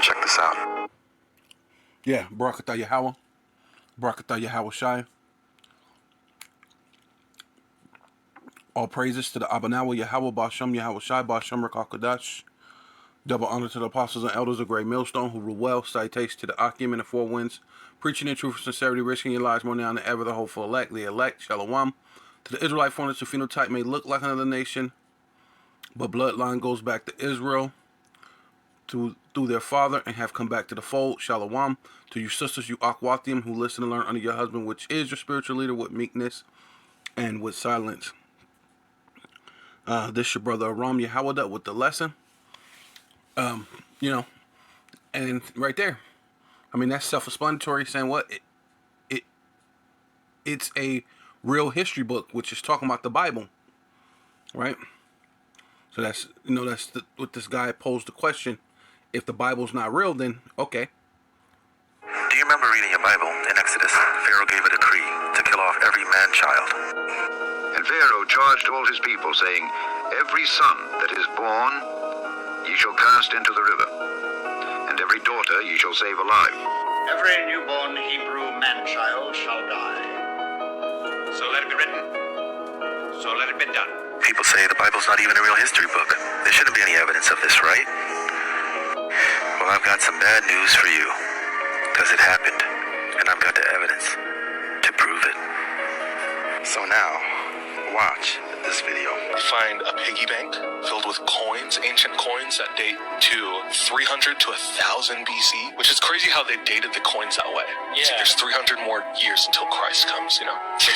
Check this out. Yeah, Barakatah Yahweh. Barakatah Yahweh Shai. All praises to the Abanawa Yahweh Basham Yahweh Shai Basham Rakakadash. Double honor to the apostles and elders of Great Millstone who rule well. Citation to the Akim and the Four Winds. Preaching in truth and sincerity, risking your lives more now than ever. The hopeful elect, the elect, Shalom. To the Israelite foreigners who phenotype may look like another nation, but bloodline goes back to Israel through their father and have come back to the fold. Shalom. To you sisters, you Akwathium, who listen and learn under your husband, which is your spiritual leader, with meekness and with silence. This your brother Aram Yahawada with the lesson. You know, and right there, I mean, that's self-explanatory, saying what it's a real history book, which is talking about the Bible, right? So that's, what this guy posed the question. If the Bible's not real, then okay. Do you remember reading your Bible in Exodus? Pharaoh gave a decree to kill off every man-child. And Pharaoh charged all his people, saying, every son that is born ye shall cast into the river, and every daughter ye shall save alive. Every newborn Hebrew man-child shall die. So let it be written. So let it be done. People say the Bible's not even a real history book. There shouldn't be any evidence of this, right? Well, I've got some bad news for you. Because it happened. And I've got the evidence to prove it. So now, watch this video. You find a piggy bank filled with coins, ancient coins that date to 300 to 1000 BC, which is crazy how they dated the coins that way. Yeah. So there's 300 more years until Christ comes, you know. They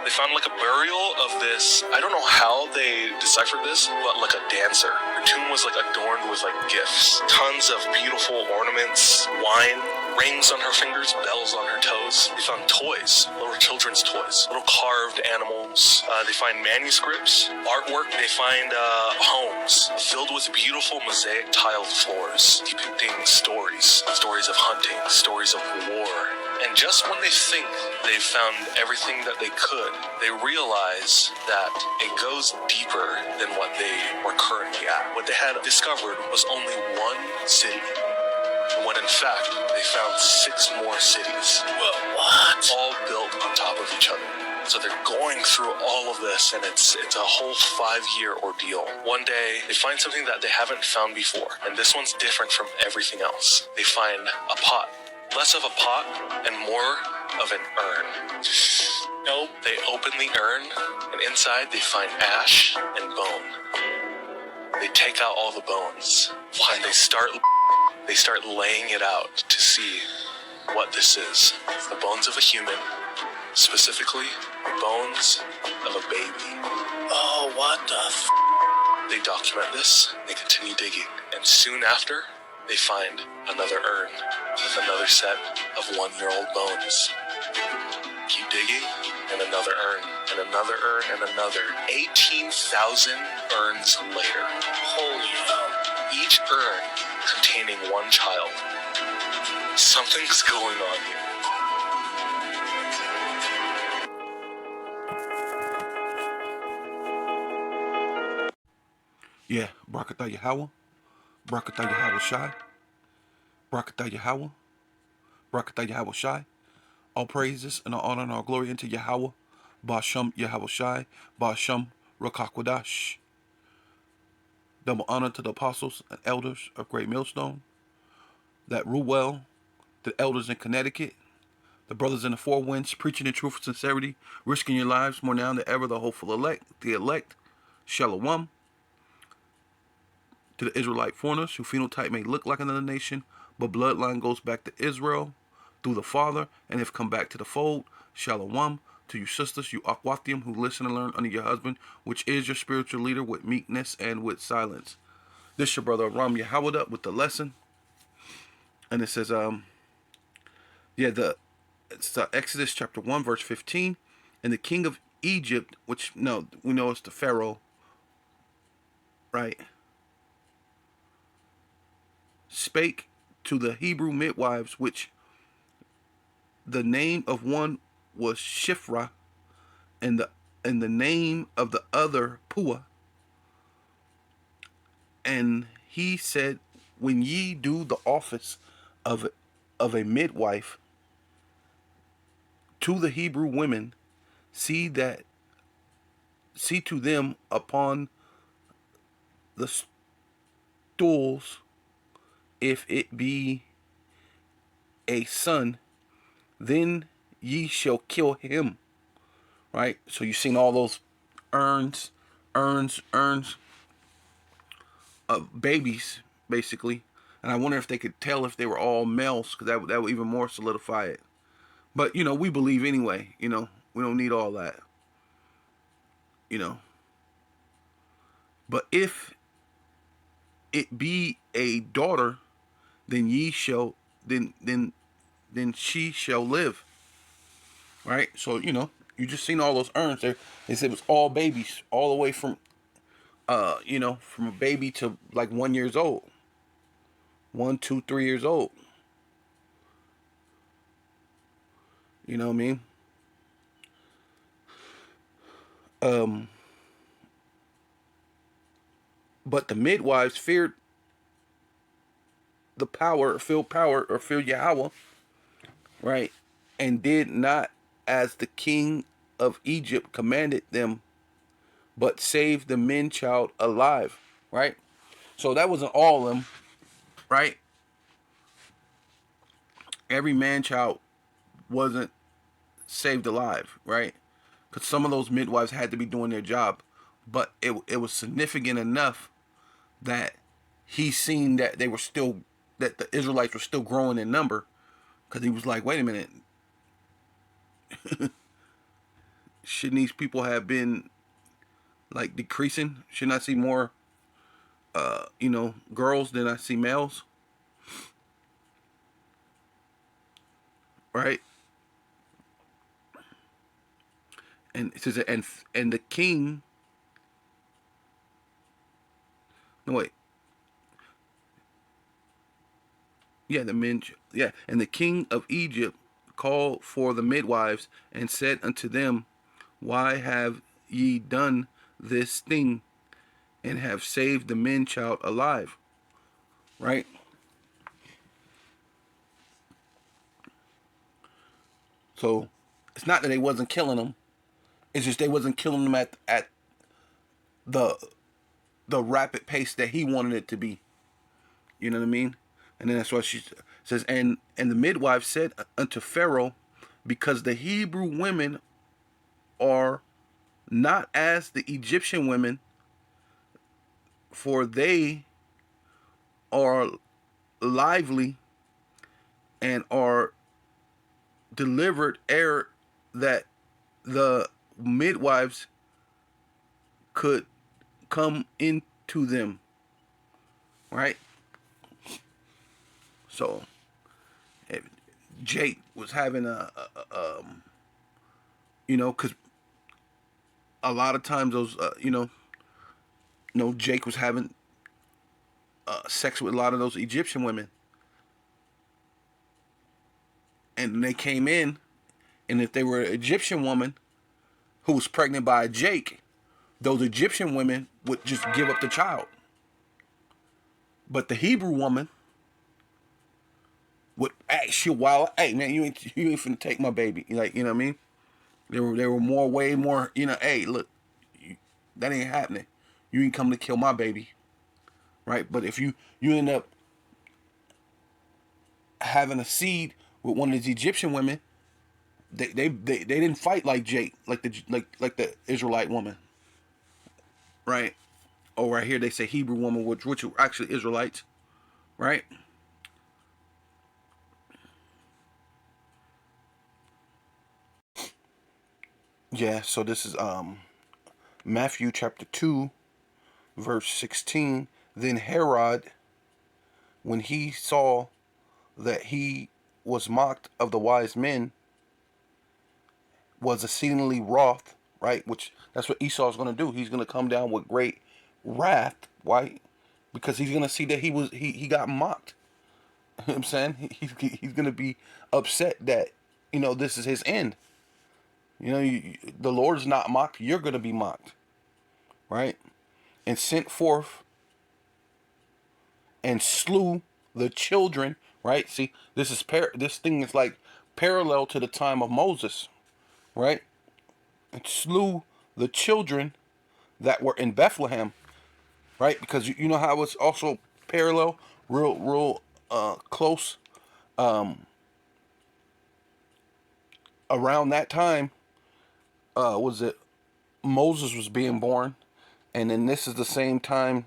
found like a burial of this, I don't know how they deciphered this, but like a dancer. Her tomb was like adorned with like gifts, tons of beautiful ornaments, wine, rings on her fingers, bells on her toes. They found toys, little children's toys, little carved animals. They find manuscripts, artwork. They find homes filled with beautiful mosaic tiled floors depicting stories of hunting, stories of war. And just when they think they've found everything that they could, they realize that it goes deeper than what they were currently at. What they had discovered was only one city, when in fact they found 6 more cities. What? All built on top of each other. So they're going through all of this, and it's a whole 5-year ordeal. One day, they find something that they haven't found before, and this one's different from everything else. They find a pot. Less of a pot and more of an urn. Nope. They open the urn, and inside they find ash and bone. They take out all the bones, and they start laying it out to see what this is. The bones of a human, specifically the bones of a baby. Oh, what the They document this, they continue digging, and soon after, they find another urn with another set of 1-year-old bones. Keep digging, and another urn, and another urn, and another. 18,000 urns later. Holy hell. Each urn containing one child. Something's going on here. Yeah, Barakatah Yahweh. Barakatah Yahweh Shai. Barakatah Yahweh. Barakatah Yahweh Shai. All praises and all honor and all glory unto Yahweh. Basham Yahweh Shai. Basham Rakakwadash. Double honor to the apostles and elders of Great Millstone that rule well, the elders in Connecticut, the brothers in the Four Winds, preaching in truth and sincerity, risking your lives more now than ever, the hopeful elect, the elect, Shalom. To the Israelite foreigners who phenotype may look like another nation, but bloodline goes back to Israel through the father and have come back to the fold. Shalom. To you sisters, you Akwathium, who listen and learn under your husband, which is your spiritual leader, with meekness and with silence. This your brother Aram Yahawada with the lesson. And it says, it's Exodus chapter 1, verse 15. And the king of Egypt, which, no, we know it's the Pharaoh, right, spake to the Hebrew midwives, which the name of one was Shifra, and the name of the other Pua. And he said, when ye do the office of a midwife to the Hebrew women, see to them upon the stools, if it be a son, then ye shall kill him. Right? So you've seen all those urns of babies, basically. And I wonder if they could tell if they were all males, because that would even more solidify it. But, we believe anyway, we don't need all that, But if it be a daughter, then then she shall live. Right? So, you just seen all those urns there. They said it was all babies, all the way from from a baby to like 1 year old. 1, 2, 3 years old. You know what I mean? But the midwives feared feared Yahweh, right? And did not as the king of Egypt commanded them, but saved the man child alive, right? So that wasn't all of them, right? Every man child wasn't saved alive, right? Because some of those midwives had to be doing their job, but it was significant enough that he seen that that the Israelites were still growing in number, because he was like, wait a minute, shouldn't these people have been like decreasing? Shouldn't I see more girls than I see males? Right? And it says, and the king, no wait, yeah, and the king of Egypt called for the midwives and said unto them, why have ye done this thing, and have saved the man child alive? Right? So it's not that they wasn't killing them, it's just they wasn't killing them at the rapid pace that he wanted it to be. You know what I mean? And then that's why she says, and the midwife said unto Pharaoh, because the Hebrew women are not as the Egyptian women, for they are lively and are delivered ere that the midwives could come into them. Right? So if Jake was having because a lot of times those Jake was having sex with a lot of those Egyptian women, and they came in, and if they were an Egyptian woman who was pregnant by Jake, those Egyptian women would just give up the child. But the Hebrew woman would ask you, "While, hey man, you ain't finna take my baby." Like, you know what I mean? They were way more, hey, look, that ain't happening. You ain't come to kill my baby, right? But if you end up having a seed with one of these Egyptian women, they didn't fight like Jake, like the Israelite woman, right? Or right here they say Hebrew woman, which are actually Israelites, right? Yeah, so this is Matthew chapter 2, verse 16. Then Herod, when he saw that he was mocked of the wise men, was exceedingly wroth, right? Which that's what Esau is going to do. He's going to come down with great wrath, right? Because he's going to see that he got mocked. You know what I'm saying? He's going to be upset that, this is his end. The Lord is not mocked. You're going to be mocked, right? And sent forth and slew the children. Right? See, this thing is like parallel to the time of Moses. Right? And slew the children that were in Bethlehem. Right? Because you know how it's also parallel, real close. Around that time, was it Moses was being born, and then this is the same time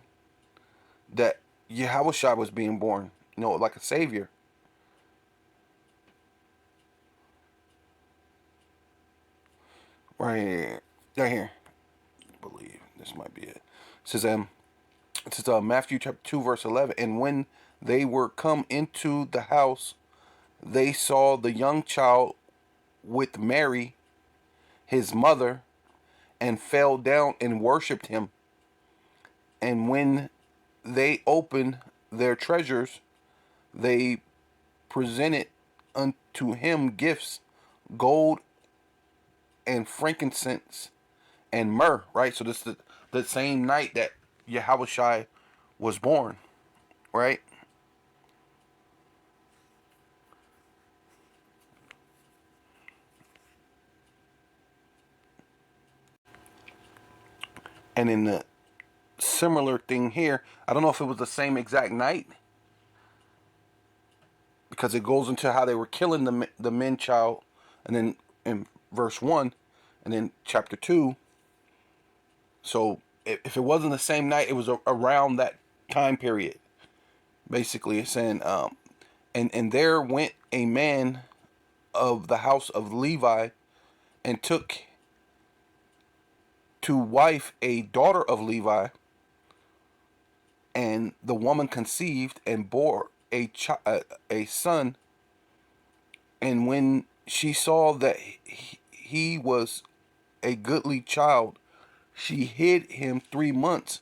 that Yahushua was being born. You know, like a savior. Right here, right here. I believe this might be it. It says Matthew chapter 2 verse 11, and when they were come into the house, they saw the young child with Mary, his mother, and fell down and worshipped him. And when they opened their treasures, they presented unto him gifts, gold and frankincense and myrrh. Right? So this is the same night that Yahushua was born. Right? And in the similar thing here, I don't know if it was the same exact night, because it goes into how they were killing the men child, and then in verse 1, and then chapter 2. So if it wasn't the same night, it was around that time period. Basically, it's saying, and there went a man of the house of Levi, and took to wife a daughter of Levi, and the woman conceived and bore a son. And when she saw that he was a goodly child, she hid him 3 months.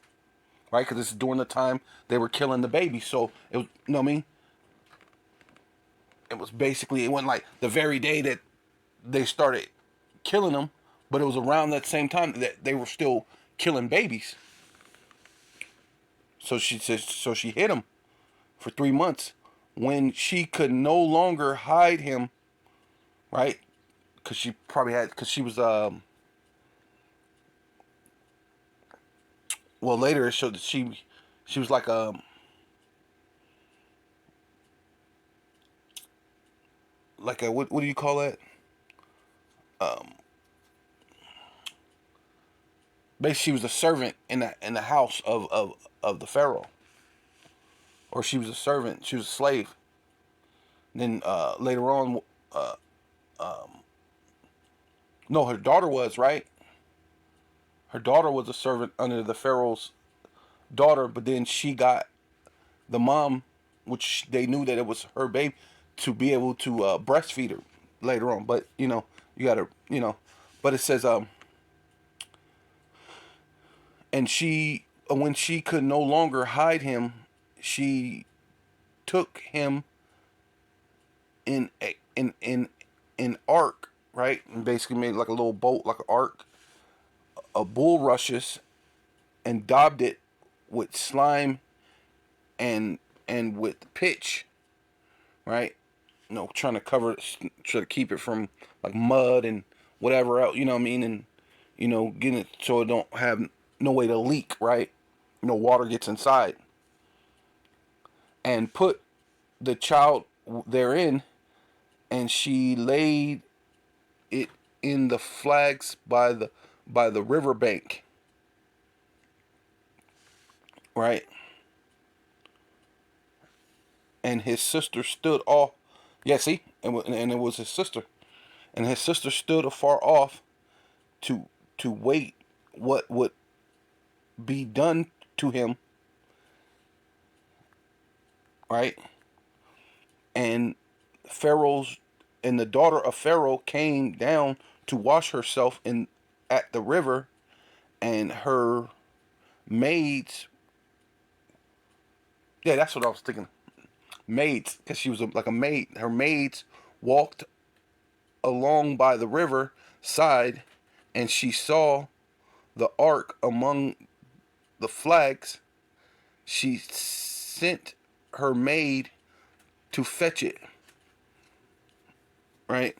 Right? Because this is during the time they were killing the baby. So it was, you know what I mean? It was basically, it wasn't like the very day that they started killing them, but it was around that same time that they were still killing babies. So she says, so she hid him for 3 months. When she could no longer hide him, right? Because she probably had, because she was, well, later it showed that she was like a, what do you call that? Basically, she was a servant in the house of the Pharaoh, or she was a servant. She was a slave. Then later on, no, her daughter was, right. Her daughter was a servant under the Pharaoh's daughter, but then she got the mom, which they knew that it was her baby, to be able to breastfeed her later on. But you know, you gotta, you know. But it says and she, when she could no longer hide him, she took him in an ark, right, and basically made like a little boat, like an ark, a bulrushes, and daubed it with slime and with pitch, right? You know, trying to cover it, try to keep it from like mud and whatever else, you know what I mean, and you know, getting it so it don't have no way to leak, right? You know, water gets inside. And put the child therein, and she laid it in the flags by the river bank, right? And his sister stood off. Yeah, see, and it was his sister, and his sister stood afar off to wait what would be done to him, right? And the daughter of Pharaoh came down to wash herself at the river, and her maids. Yeah, that's what I was thinking. Maids, because she was like a maid. Her maids walked along by the river side, and she saw the ark among the flags. She sent her maid to fetch it, right?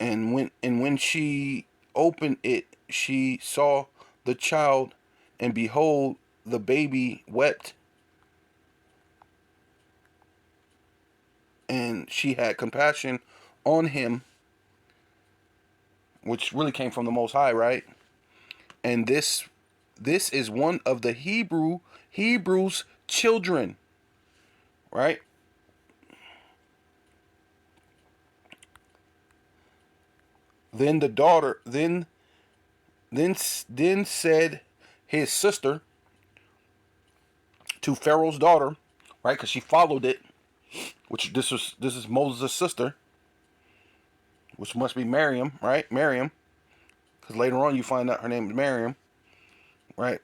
And when she opened it, she saw the child, and behold, the baby wept. And she had compassion on him, which really came from the Most High, right? And this is one of the Hebrews' children, right? Then the daughter, then said his sister to Pharaoh's daughter, right? Because she followed it, which this is Moses' sister, which must be Miriam, right? Miriam, because later on you find out her name is Miriam, right?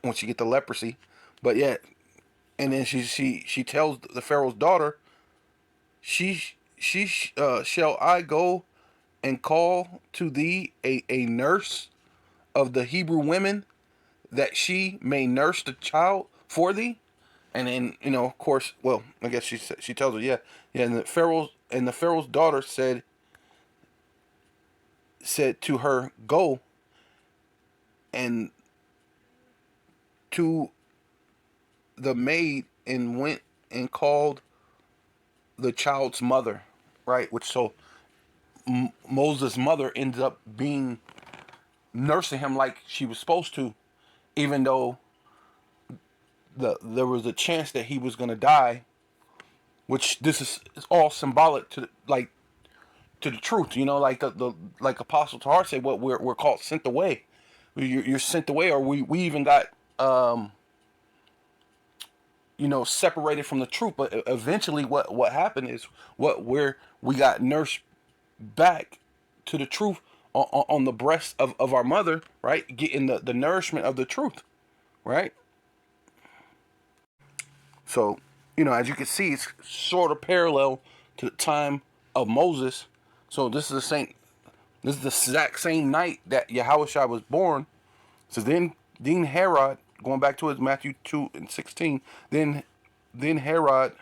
When she get the leprosy, but yeah, and then she tells the Pharaoh's daughter, shall I go and call to thee a nurse of the Hebrew women, that she may nurse the child for thee? And then, of course, well, I guess she tells her, yeah. And the Pharaoh's daughter said to her, go and to the maid, and went and called the child's mother, right? Which so Moses' mother ended up being nursing him like she was supposed to, even though there was a chance that he was gonna die, which this is all symbolic to to the truth, like like Apostle Tahar said, what we're called sent away. You're sent away, or we even got separated from the truth. But eventually, what happened is we got nursed back to the truth on the breast of our mother, right? Getting the nourishment of the truth, right? So, as you can see, it's sort of parallel to the time of Moses. So this is the exact same night that Yahushua was born. So then Herod, going back to his Matthew 2:16, then Herod,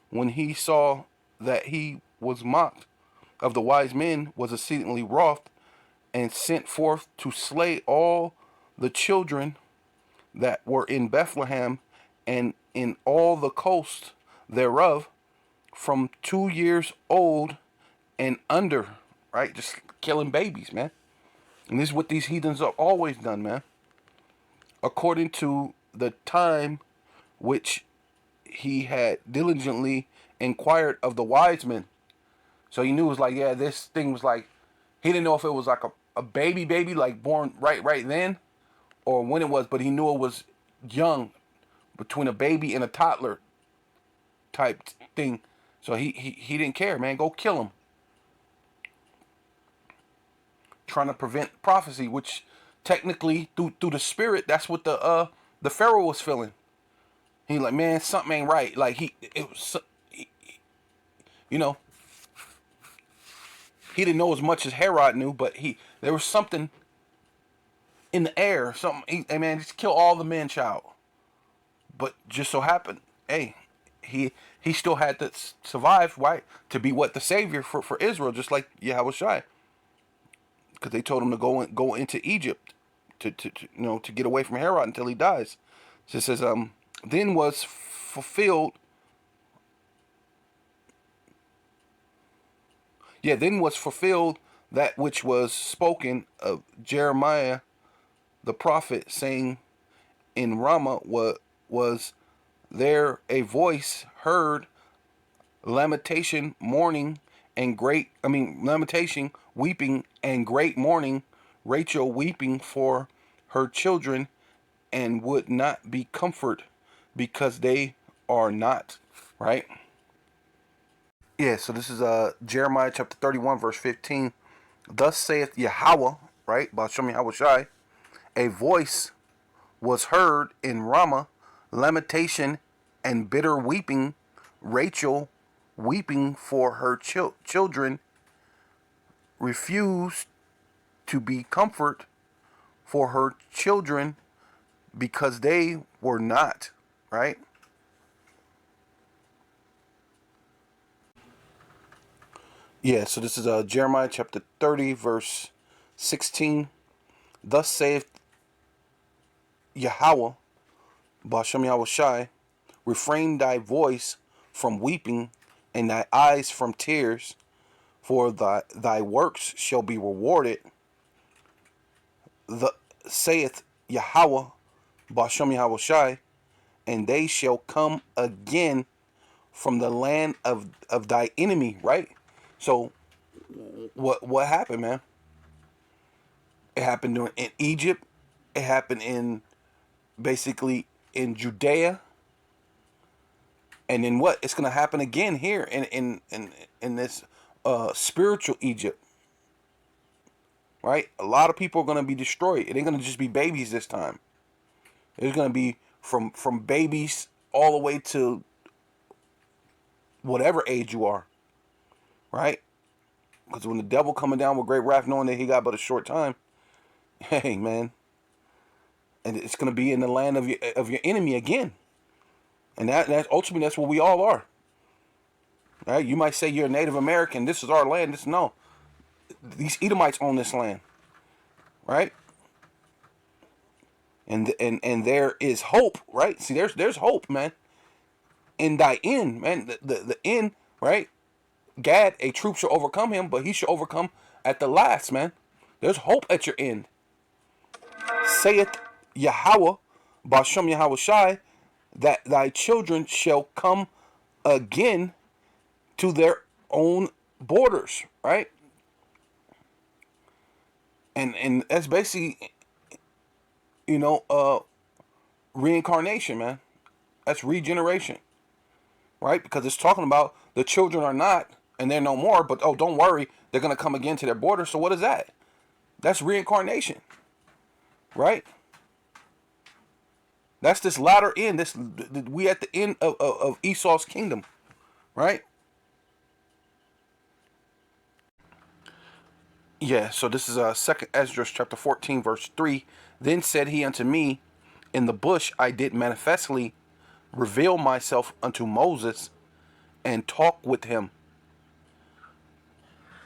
when he saw that he was mocked of the wise men, was exceedingly wroth, and sent forth to slay all the children that were in Bethlehem and in all the coast thereof, from 2 years old and under, right? Just killing babies, man. And this is what these heathens have always done, man. According to the time which he had diligently inquired of the wise men. So he knew it was like, yeah, this thing was like, he didn't know if it was like a baby, like born right then, or when it was, but he knew it was young, between a baby and a toddler type thing. So he didn't care, man. Go kill him. Trying to prevent prophecy, which technically through the spirit, that's what the Pharaoh was feeling. He like, man, something ain't right. Like he didn't know as much as Herod knew, but there was something in the air. Something. Hey man, just kill all the men child. But just so happened, hey, he still had to survive, right? To be the savior for Israel, just like Yahushua. Because they told him to go into Egypt to get away from Herod until he dies. So it says, then was fulfilled. Yeah, then was fulfilled that which was spoken of Jeremiah the prophet, saying, in Ramah was there a voice heard, lamentation, mourning, and lamentation, weeping, and great mourning, Rachel weeping for her children, and would not be comforted, because they are not, right? Yeah, so this is Jeremiah chapter 31, verse 15. Thus saith Yahweh, right? Ba'ashem Yahushai, a voice was heard in Ramah, lamentation and bitter weeping, Rachel weeping for her children, refused to be comforted for her children, because they were not, right? Yeah, so this is Jeremiah chapter 30, verse 16. Thus saith Yahweh, Bashem Yahweh Shai, refrain thy voice from weeping and thy eyes from tears, for thy works shall be rewarded. The saith Yahweh, Bashem Yahweh Shai, and they shall come again from the land of thy enemy, right? So what happened, man? It happened in Egypt. It happened in basically in Judea. And then what? It's gonna happen again here in this spiritual Egypt. Right? A lot of people are gonna be destroyed. It ain't gonna just be babies this time. It's gonna be from babies all the way to whatever age you are. Right? Because when the devil coming down with great wrath, knowing that he got but a short time, hey man, and it's gonna be in the land of your enemy again, and that's ultimately that's what we all are. Right? You might say you're a Native American. This is our land. No, these Edomites own this land, right? And there is hope, right? See, there's hope, man. In thy end, man, the end, right? Gad, a troop shall overcome him, but he shall overcome at the last, man. There's hope at your end. Saith Yahweh, Bashem Yahweh Shai, that thy children shall come again to their own borders, right? And that's basically, reincarnation, man. That's regeneration, right? Because it's talking about the children are not, and they're no more, but oh, don't worry, they're going to come again to their border. So what is that? That's reincarnation, right? That's this latter end. We at the end of Esau's kingdom, right? Yeah, so this is 2nd Esdras chapter 14, verse 3. Then said he unto me, in the bush I did manifestly reveal myself unto Moses and talk with him.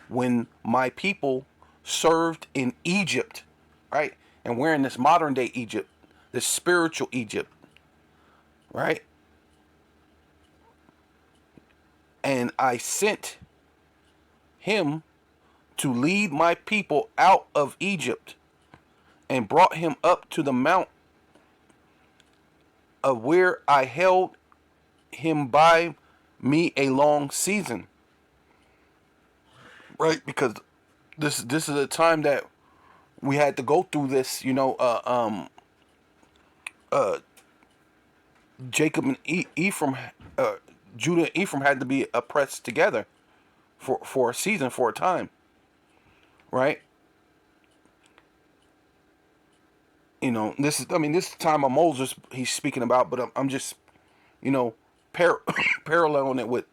When my people served in Egypt, right? And we're in this modern day Egypt, this spiritual Egypt, right? And I sent him to lead my people out of Egypt and brought him up to the mount of where I held him by me a long season. Right? Because this is a time that we had to go through this, Jacob and Ephraim, Judah and Ephraim had to be oppressed together for a season, for a time. Right? This is time of Moses he's speaking about, but I'm just, paralleling it with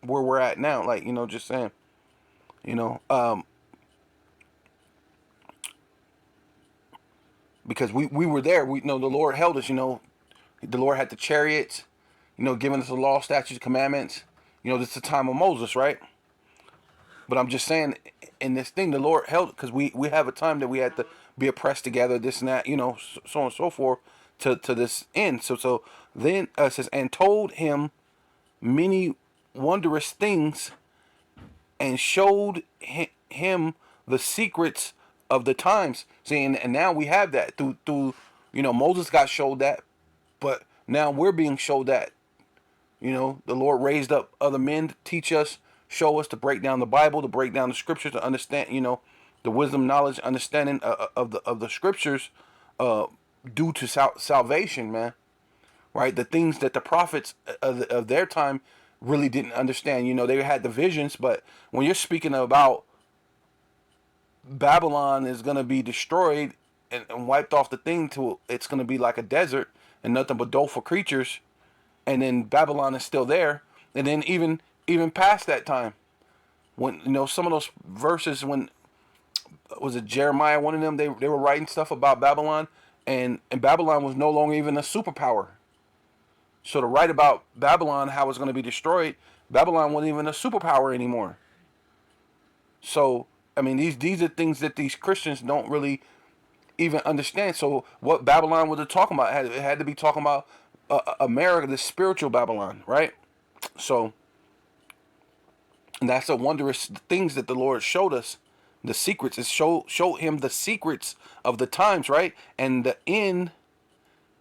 where we're at now. Like, just saying, because we were there. We know the Lord held us. The Lord had the chariots, giving us the law, statutes, commandments. This is the time of Moses, right? But I'm just saying, in this thing, the Lord held, because we have a time that we had to be oppressed together, this and that, so on and so forth, to this end. So then it says, and told him many wondrous things, and showed him the secrets of the times. See, and now we have that through Moses got showed that, but now we're being showed that. The Lord raised up other men to teach us, show us, to break down the Bible, to break down the scriptures, to understand, the wisdom, knowledge, understanding of the scriptures, due to salvation, man. Right? The things that the prophets of their time really didn't understand. They had the visions, but when you're speaking about Babylon is going to be destroyed and wiped off the thing, it's going to be like a desert and nothing but doleful creatures, and then Babylon is still there, and then even past that time, when some of those verses, when was it Jeremiah, one of them, they were writing stuff about Babylon, and Babylon was no longer even a superpower. So to write about Babylon, how it's going to be destroyed, Babylon wasn't even a superpower anymore. So I mean, these are things that these Christians don't really even understand. So what Babylon was it talking about? It had to be talking about America, the spiritual Babylon, right? So, and that's the wondrous things that the Lord showed us, the secrets. It showed him the secrets of the times, right? And the end,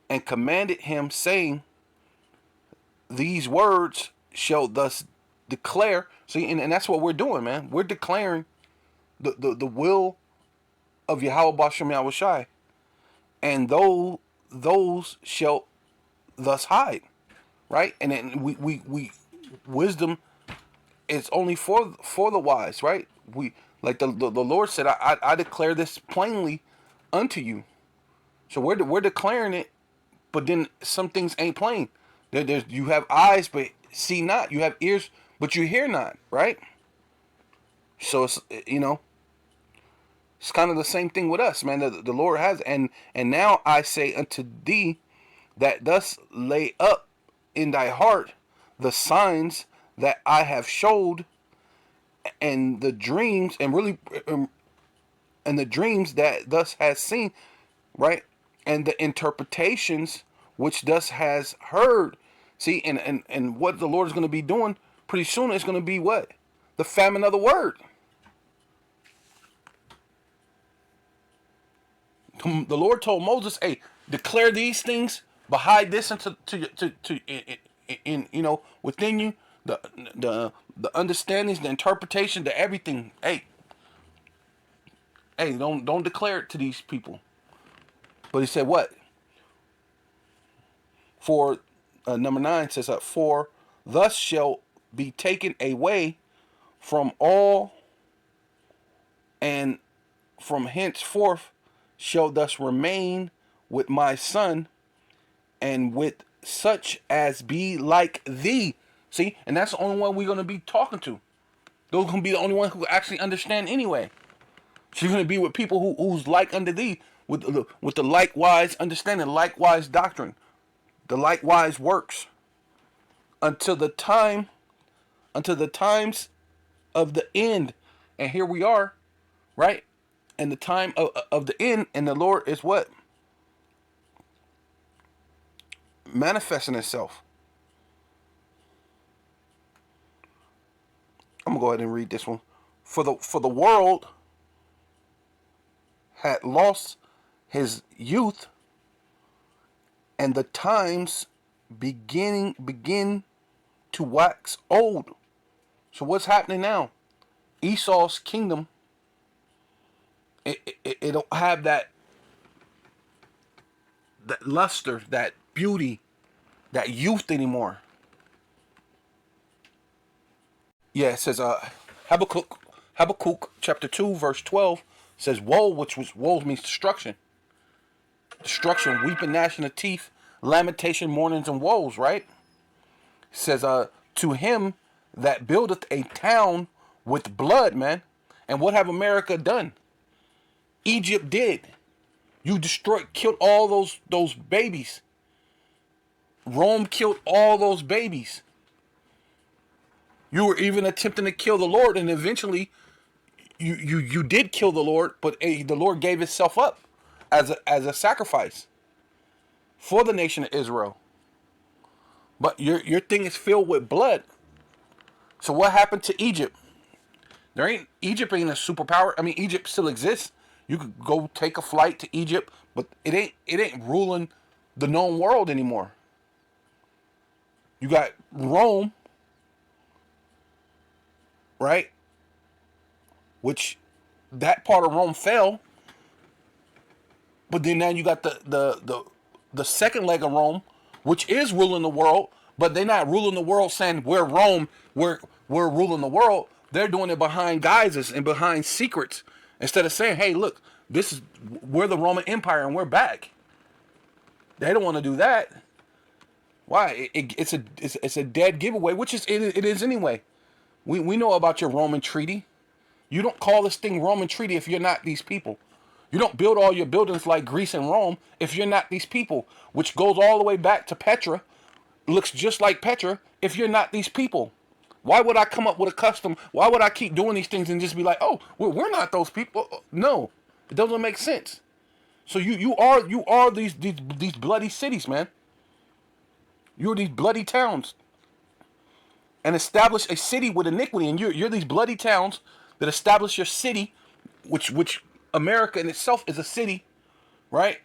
and commanded him, saying, these words shall thus declare. See, and that's what we're doing, man. We're declaring the will of Yahweh Bashem Yahweh Shai. And those shall thus hide, right? And then we wisdom is only for the wise, right? We, like the Lord said, I declare this plainly unto you. So we're declaring it, but then some things ain't plain. There's you have eyes but see not, you have ears but you hear not, right? So it's, you know, it's kind of the same thing with us, man. The Lord has, and now I say unto thee, that thus lay up in thy heart the signs that I have showed, and the dreams, and really, and the dreams that thus has seen, right? And the interpretations which thus has heard. See, and what the Lord is going to be doing pretty soon is going to be what? The famine of the word. The Lord told Moses, "Hey, declare these things, but hide this into in you know, within you, the understandings, the interpretation, the everything. Hey, don't declare it to these people." But he said what? For number 9 says, "For thus shall be taken away from all, and from henceforth shall thus remain with my son, and with such as be like thee." See, and that's the only one we're going to be talking to. Those are going to be the only one who actually understand anyway. So you're going to be with people who's like unto thee, with the likewise understanding, likewise doctrine, the likewise works, until the times of the end. And here we are, right? And the time of the end, and the Lord is what? Manifesting itself. I'm gonna go ahead and read this one. For the world had lost his youth, and the times begin to wax old. So what's happening now? Esau's kingdom, it don't have that luster, that beauty, that youth anymore. Yeah, it says Habakkuk chapter 2 verse 12 says, "Woe," woe means destruction. Destruction, weeping, gnashing of teeth, lamentation, mournings, and woes, right? It says, "To him that buildeth a town with blood," man. And what have America done? Egypt did. You destroyed, killed all those babies. Rome killed all those babies. You were even attempting to kill the Lord, and eventually you did kill the Lord, but the Lord gave himself up as a sacrifice for the nation of Israel. But your thing is filled with blood. So what happened to Egypt? Egypt ain't a superpower. I mean, Egypt still exists. You could go take a flight to Egypt, but it ain't ruling the known world anymore. You got Rome, right? Which that part of Rome fell. But then now you got the second leg of Rome, which is ruling the world, but they're not ruling the world saying we're Rome, we're ruling the world. They're doing it behind guises and behind secrets, instead of saying, "Hey, look, we're the Roman Empire and we're back." They don't want to do that. Why? It's a dead giveaway, which it is anyway. We know about your Roman treaty. You don't call this thing Roman treaty if you're not these people. You don't build all your buildings like Greece and Rome if you're not these people, which goes all the way back to Petra. Looks just like Petra if you're not these people. Why would I come up with a custom? Why would I keep doing these things and just be like, oh, we're not those people? No, it doesn't make sense. So you are these bloody cities, man. You're these bloody towns. And establish a city with iniquity, and you're these bloody towns that establish your city, which America in itself is a city, right?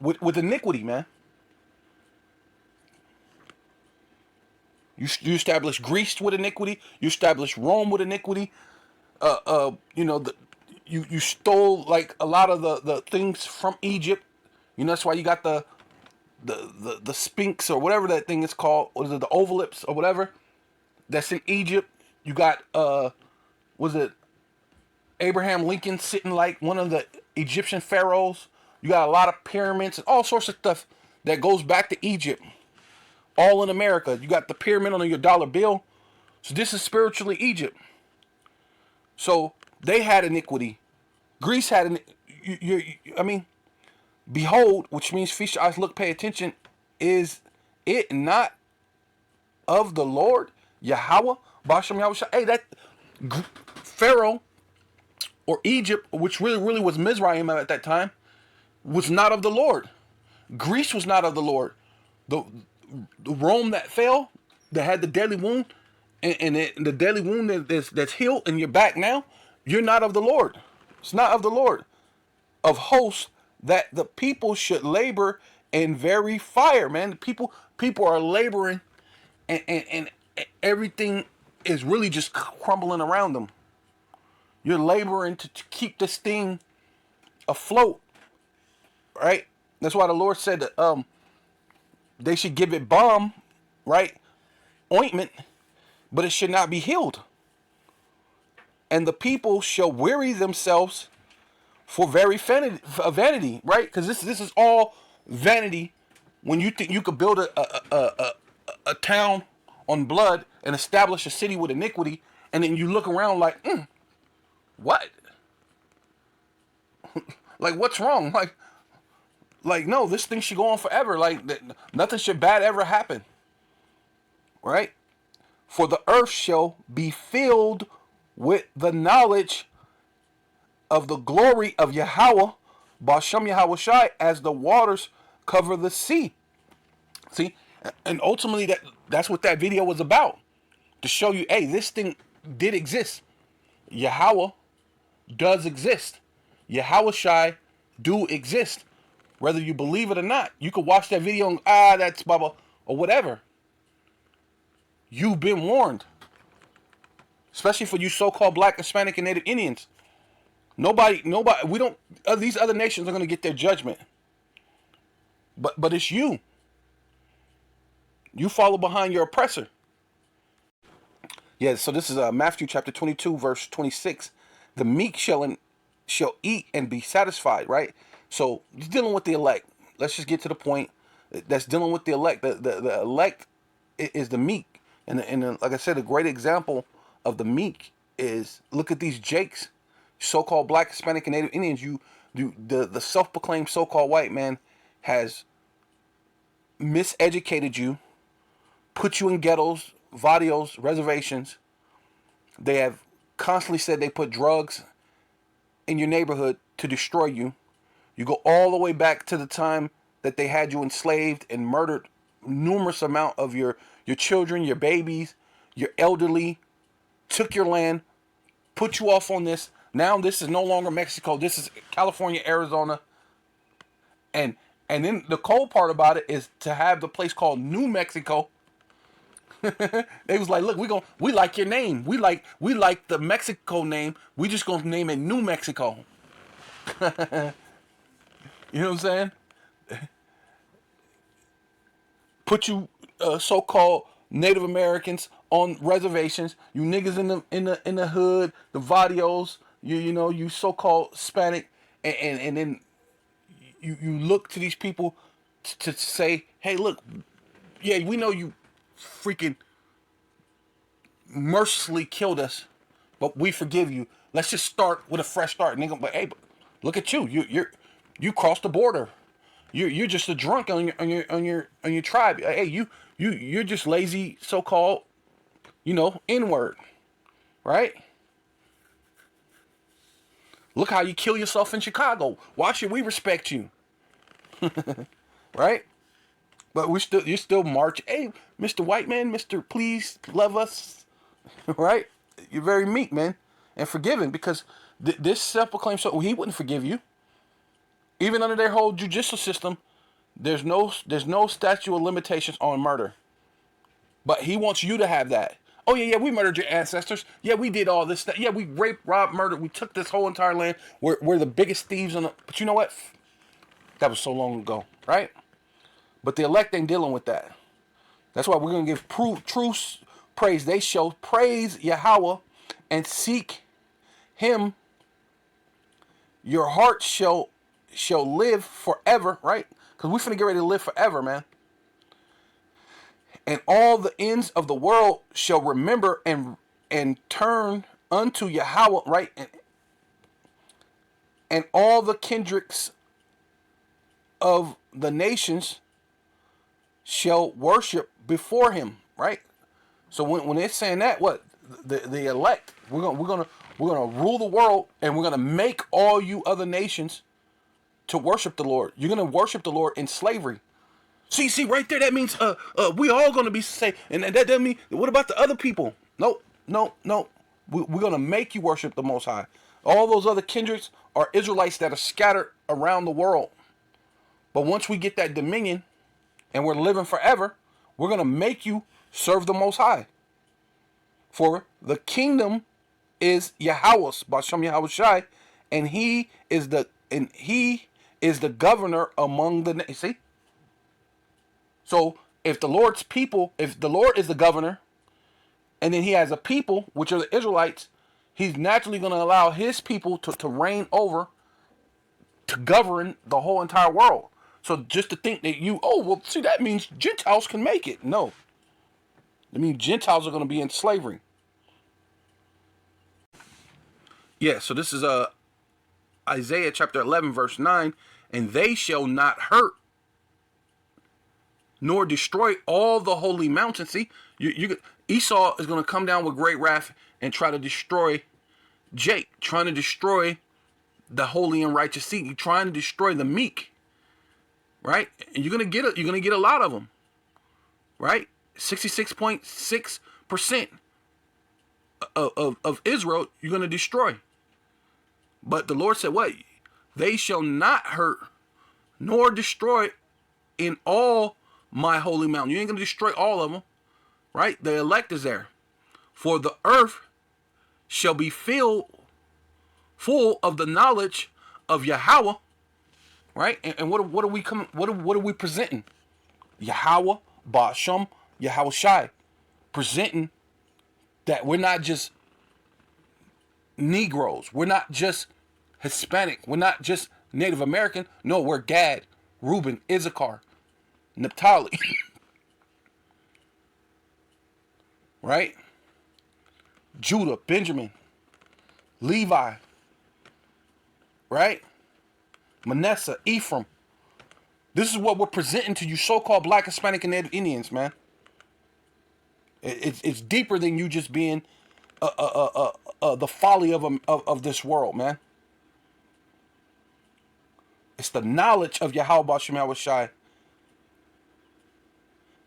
With iniquity, man. You establish Greece with iniquity. You establish Rome with iniquity. You stole like a lot of the things from Egypt. That's why you got the Sphinx or whatever that thing is called. What is it, the Ovalips or whatever? That's in Egypt. You got was it Abraham Lincoln sitting like one of the Egyptian pharaohs? You got a lot of pyramids and all sorts of stuff that goes back to Egypt. All in America. You got the pyramid on your dollar bill. So this is spiritually Egypt. So they had iniquity. Greece had behold, which means feast your eyes, look, pay attention. Is it not of the Lord, Yahweh, Bashem Yahweh? Hey, that Pharaoh or Egypt, which really was Mizraim at that time, was not of the Lord. Greece was not of the Lord. The Rome that fell, that had the deadly wound, and the deadly wound that's healed and you're back now, you're not of the Lord. It's not of the Lord. Of hosts, that the people should labor in very fire, man. People are laboring and everything is really just crumbling around them. You're laboring to keep this thing afloat, right? That's why the Lord said that they should give it balm, right? Ointment, but it should not be healed. And the people shall weary themselves for very vanity, right? Because this is all vanity. When you think you could build a town on blood and establish a city with iniquity, and then you look around like, what? Like, what's wrong? Like, no, this thing should go on forever. Like, nothing should bad ever happen. Right? For the earth shall be filled with the knowledge of the glory of Yahweh, Bashem Yahweh Shai, as the waters cover the sea. See? And ultimately, that's what that video was about. To show you, hey, this thing did exist. Yahweh does exist. Yahweh Shai do exist. Whether you believe it or not, you could watch that video and, that's Baba, or whatever. You've been warned. Especially for you so-called Black, Hispanic, and Native Indians. Nobody, these other nations are going to get their judgment. But it's you. You follow behind your oppressor. Yeah, so this is Matthew chapter 22, verse 26. The meek shall eat and be satisfied, right? So he's dealing with the elect. Let's just get to the point. That's dealing with the elect. The elect is the meek, and like I said, a great example of the meek is, look at these Jakes, so-called Black, Hispanic, and Native Indians. The self-proclaimed so-called white man has miseducated you, put you in ghettos, vadios, reservations. They have constantly said they put drugs in your neighborhood to destroy you. You go all the way back to the time that they had you enslaved and murdered numerous amount of your children, your babies, your elderly, took your land, put you off on this. Now this is no longer Mexico. This is California, Arizona. And then the cold part about it is to have the place called New Mexico. They was like, look, we like your name. We like the Mexico name. We just gonna name it New Mexico. You know what I'm saying? Put you so-called Native Americans on reservations. You niggas in the hood, the vadios. You so-called Hispanic, and then you look to these people to say, hey, look, yeah, we know you freaking mercilessly killed us, but we forgive you. Let's just start with a fresh start. And they go, but hey, look at you. You crossed the border. You're just a drunk on your tribe. Hey, you're just lazy, so-called, N-word, right? Look how you kill yourself in Chicago. Why should we respect you? Right? But you still march. Hey, Mr. White Man, Mr. Please love us. Right? You're very meek, man, and forgiving, because this self-proclaimed, so he wouldn't forgive you. Even under their whole judicial system, there's no statute of limitations on murder. But he wants you to have that. Oh yeah, we murdered your ancestors. Yeah, we did all this stuff. Yeah, we raped, robbed, murdered. We took this whole entire land. We're the biggest thieves on the. But you know what? That was so long ago, right? But the elect ain't dealing with that. That's why we're gonna give true praise. They shall praise Yahweh and seek Him. Your heart shall live forever, right? Because we finna get ready to live forever, man. And all the ends of the world shall remember and turn unto Yahweh, right? And all the kindreds of the nations shall worship before Him, right? So when it's saying that, what the elect, we're gonna rule the world, and we're gonna make all you other nations to worship the Lord. You're gonna worship the Lord in slavery. See, right there, that means we all gonna be saved, and that doesn't mean. What about the other people? No. We're gonna make you worship the Most High. All those other kindreds are Israelites that are scattered around the world. But once we get that dominion, and we're living forever, we're gonna make you serve the Most High. For the kingdom is Yahweh's, Bashem Yahweh Shai, and He is the governor among the nations. See. So if the Lord is the governor, and then He has a people, which are the Israelites, He's naturally going to allow His people to reign over, to govern the whole entire world. So just to think that that means Gentiles can make it. No. That means Gentiles are going to be in slavery. Yeah, so this is Isaiah chapter 11, verse 9. And they shall not hurt nor destroy all the holy mountains. See, Esau is going to come down with great wrath and try to destroy Jake, trying to destroy the holy and righteous seed, trying to destroy the meek, right? And you're going to get a lot of them, right? 66.6% of Israel you're going to destroy. But the Lord said, what? They shall not hurt nor destroy in all my holy mountain. You ain't going to destroy all of them, right? The elect is there. For the earth shall be full of the knowledge of Yahweh, right? And what are we presenting? Yahweh, Bashem, Yahweh Shai, presenting that we're not just Negroes, we're not just Hispanic, we're not just Native American. No, we're Gad, Reuben, Issachar, Naphtali, right? Judah, Benjamin, Levi, right? Manasseh, Ephraim. This is what we're presenting to you, so-called Black, Hispanic, and Native Indians, man. It's deeper than you just being the folly of this world, man. It's the knowledge of Yahweh Bashem Yahweh Shai.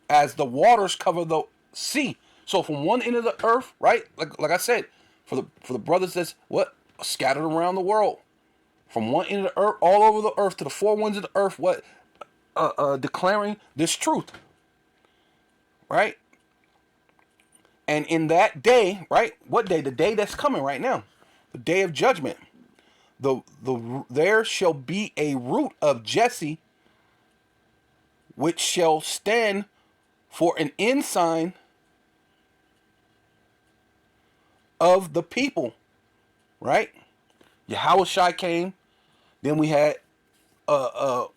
As the waters cover the sea. So from one end of the earth, right? Like I said, for the brothers that's scattered around the world. From one end of the earth, all over the earth, to the four winds of the earth, declaring this truth. Right? And in that day, right? What day? The day that's coming right now. The day of judgment. There shall be a root of Jesse, which shall stand for an ensign of the people, right? Yahweh Shai came. Then we had you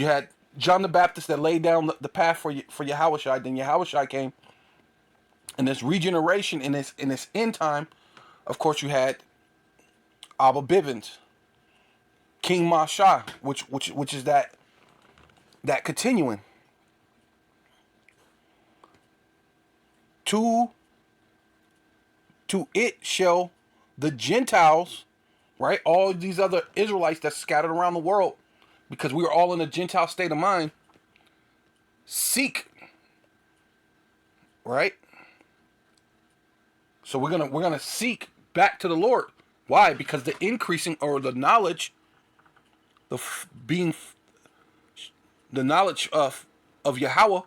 had John the Baptist that laid down the path for Yahushua. Then Yahushua came. And this regeneration in this end time, of course, you had Abba Bivens, King Masha, which is that continuing to it shall the Gentiles, right? All these other Israelites that's scattered around the world, because we are all in a Gentile state of mind, seek, right? So we're gonna seek back to the Lord. Why? Because the increasing or the knowledge, the knowledge of Yahweh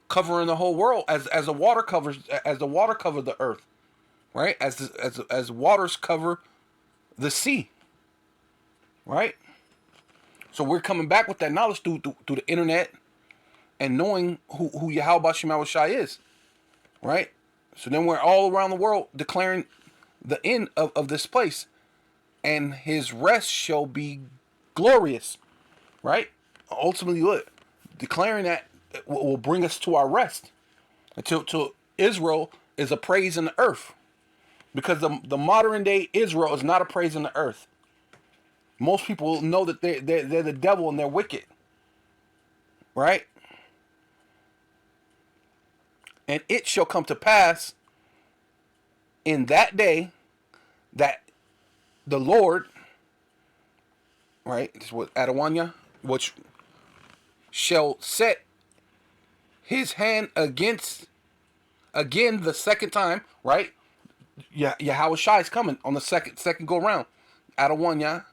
covering the whole world as the water covers the earth, right? As waters cover the sea, right? So we're coming back with that knowledge through the internet and knowing who Yahweh Shem Shai is, right? So then we're all around the world declaring the end of this place, and his rest shall be glorious, right? Ultimately, look, declaring that will bring us to our rest. Until Israel is a praise in the earth, because the modern day Israel is not a praise in the earth. Most people know that they're the devil and they're wicked, right? And it shall come to pass in that day that the Lord, right, this is what Adawanya, which shall set his hand against, again the second time, right? Yahweh Shai is coming on the second go round. Adawanya,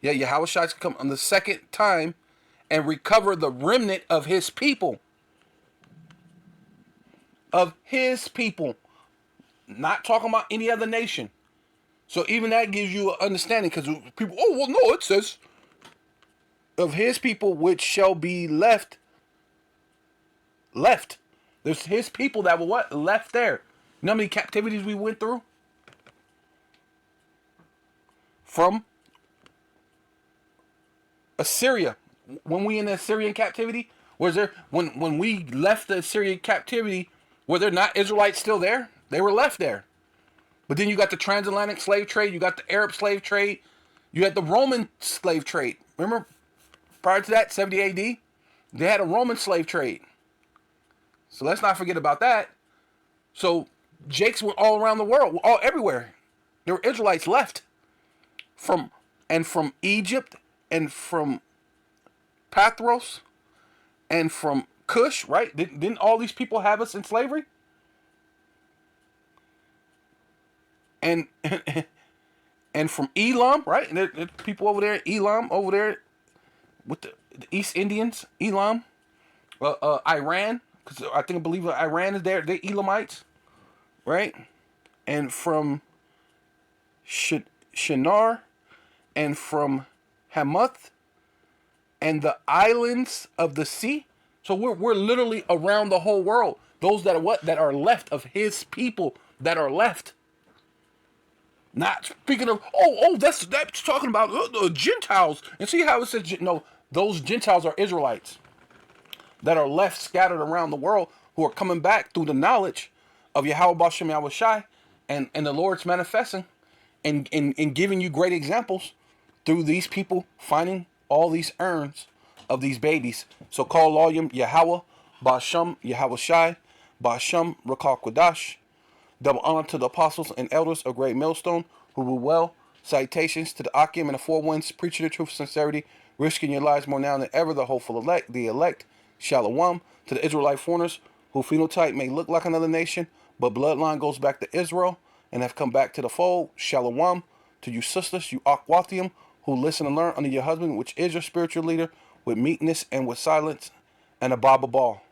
Yahweh Shai is coming on the second time and recover the remnant of his people. Of his people. Not talking about any other nation. So even that gives you an understanding, because people, oh, well, no, it says of his people which shall be left. There's his people that were what? Left there. You know how many captivities we went through? From Assyria. When we in the Assyrian captivity, was there, when we left the Assyrian captivity, were there not Israelites still there? They were left there. But then you got the transatlantic slave trade, you got the Arab slave trade, you had the Roman slave trade. Remember, prior to that, 70 AD, they had a Roman slave trade. So let's not forget about that. So Jakes went all around the world, all everywhere. There were Israelites left from Egypt and from Pathros and from Cush, right? Didn't all these people have us in slavery? And from Elam, right? And there's people over there, Elam, over there with the East Indians, Elam, Iran, because I believe Iran is there. They're Elamites, right? And from Shinar, and from Hamath, and the islands of the sea. So we're literally around the whole world. Those that are that are left of his people that are left. Not speaking of, that's talking about the Gentiles. And see how it says, no, those Gentiles are Israelites that are left scattered around the world, who are coming back through the knowledge of Yahweh Bashem Yahweh Shai, and the Lord's manifesting and giving you great examples through these people finding all these urns of these babies. So call all Yahweh Bashem Yahweh Shai, Bashem Rakal Kodash. Double honor to the apostles and elders of Great Millstone who rule well. Citations to the Akim and the Four Winds, preaching the truth of sincerity, risking your lives more now than ever. The hopeful elect, the elect. Shalom to the Israelite foreigners who phenotype may look like another nation, but bloodline goes back to Israel and have come back to the fold. Shalom to you sisters, you Akwathium, who listen and learn under your husband, which is your spiritual leader, with meekness and with silence, and a Baba Ball.